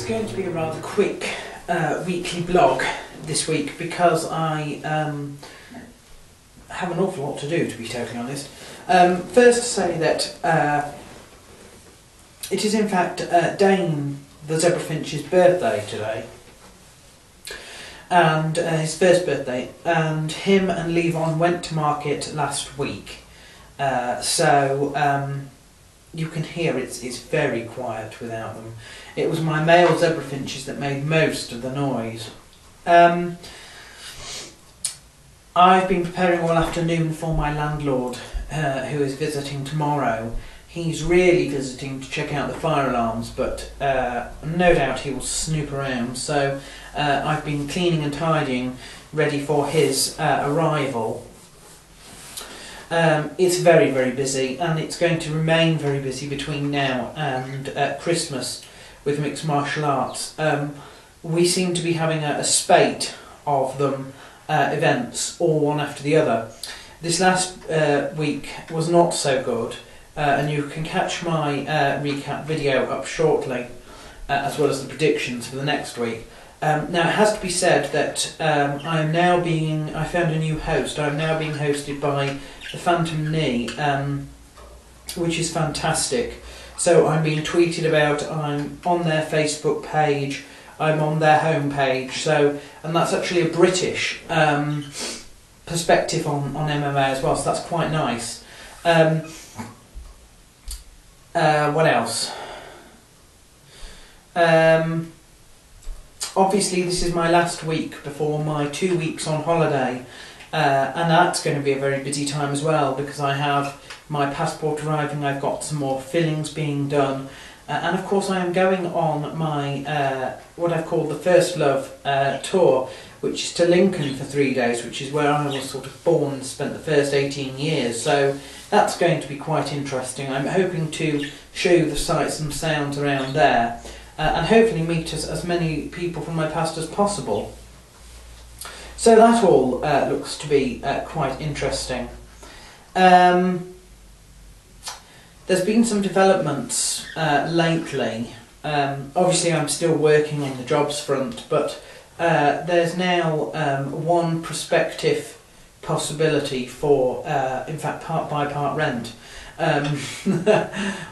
It's going to be a rather quick weekly blog this week because I have an awful lot to do, to be totally honest. First to say that it is in fact Dane the Zebra Finch's birthday today, and his first birthday, and him and Levon went to market last week, so you can hear it's very quiet without them. It was my male Zebra Finches that made most of the noise. I've been preparing all afternoon for my landlord, who is visiting tomorrow. He's really visiting to check out the fire alarms, but no doubt he will snoop around, so I've been cleaning and tidying, ready for his arrival. It's very, very busy, and it's going to remain very busy between now and Christmas with Mixed Martial Arts. We seem to be having a spate of them, events, all one after the other. This last week was not so good, and you can catch my recap video up shortly, as well as the predictions for the next week. Now it has to be said that I found a new host. I'm now being hosted by the Phantom Knee, which is fantastic. So I'm being tweeted about, I'm on their Facebook page, I'm on their homepage, and that's actually a British perspective on MMA as well, so that's quite nice. What else? Obviously this is my last week before my 2 weeks on holiday, and that's going to be a very busy time as well, because I have my passport arriving, I've got some more fillings being done, and of course I am going on my what I've called the First Love tour, which is to Lincoln for 3 days, which is where I was sort of born and spent the first 18 years, so that's going to be quite interesting. I'm hoping to show you the sights and sounds around there, and hopefully meet as many people from my past as possible. So that all looks to be quite interesting. There's been some developments lately. Obviously I'm still working on the jobs front, but there's now one prospective possibility for, in fact, part by part rent,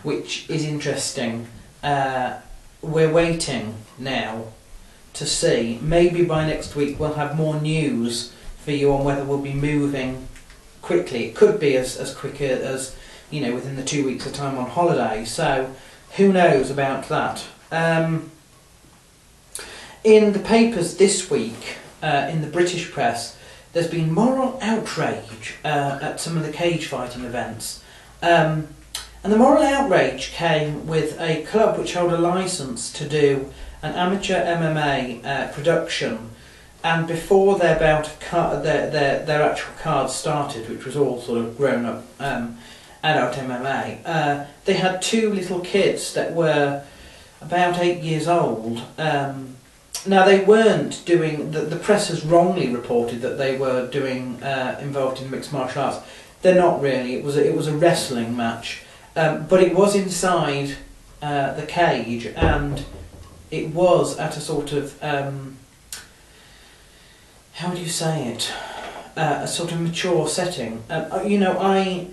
which is interesting. We're waiting now to see. Maybe by next week we'll have more news for you on whether we'll be moving quickly. It could be as quick as, you know, within the 2 weeks of time on holiday, so who knows about that. In the papers this week, in the British press, there's been moral outrage at some of the cage fighting events. And the moral outrage came with a club which held a licence to do an amateur MMA production, and before their bout of their actual cards started, which was all sort of grown up adult MMA, they had two little kids that were about 8 years old. Now they weren't doing, the press has wrongly reported that they were doing involved in mixed martial arts. They're not really. It was a wrestling match, but it was inside the cage, and it was at a sort of how do you say it? A sort of mature setting. You know, I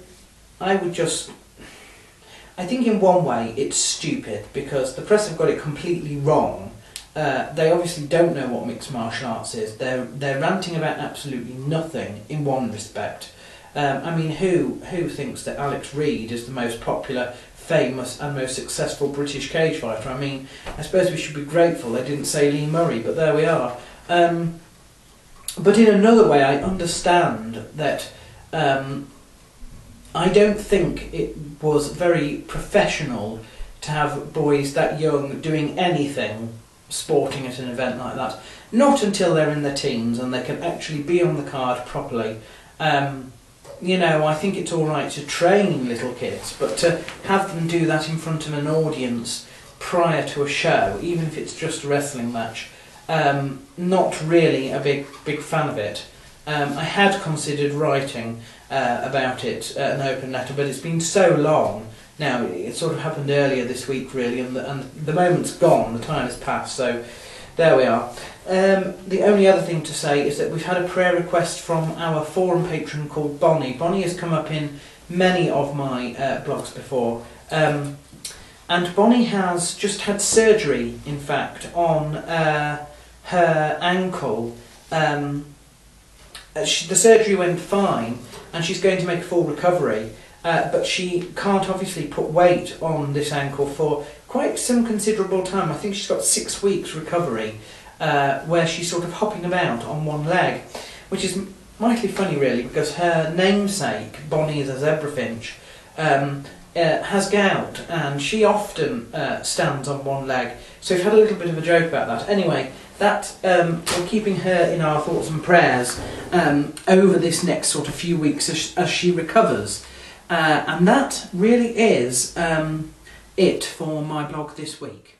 think in one way it's stupid because the press have got it completely wrong. They obviously don't know what mixed martial arts is. They're ranting about absolutely nothing in one respect. I mean, who thinks that Alex Reid is the most popular, famous and most successful British cage fighter? I mean, I suppose we should be grateful they didn't say Lee Murray, but there we are. But in another way, I understand that I don't think it was very professional to have boys that young doing anything sporting at an event like that. Not until they're in their teens and they can actually be on the card properly. You know, I think it's alright to train little kids, but to have them do that in front of an audience prior to a show, even if it's just a wrestling match, not really a big fan of it. I had considered writing about it, an open letter, but it's been so long Now, it sort of happened earlier this week, really, and the moment's gone, the time has passed, so there we are. The only other thing to say is that we've had a prayer request from our forum patron called Bonnie. Bonnie has come up in many of my blogs before, and Bonnie has just had surgery, in fact, on her ankle. The surgery went fine, and she's going to make a full recovery. But she can't obviously put weight on this ankle for quite some considerable time. I think she's got 6 weeks recovery, where she's sort of hopping about on one leg, which is mightily funny really, because her namesake, Bonnie the zebra finch, has gout, and she often stands on one leg, so we've had a little bit of a joke about that. Anyway, that we're keeping her in our thoughts and prayers over this next sort of few weeks as she recovers. And that really is it for my blog this week.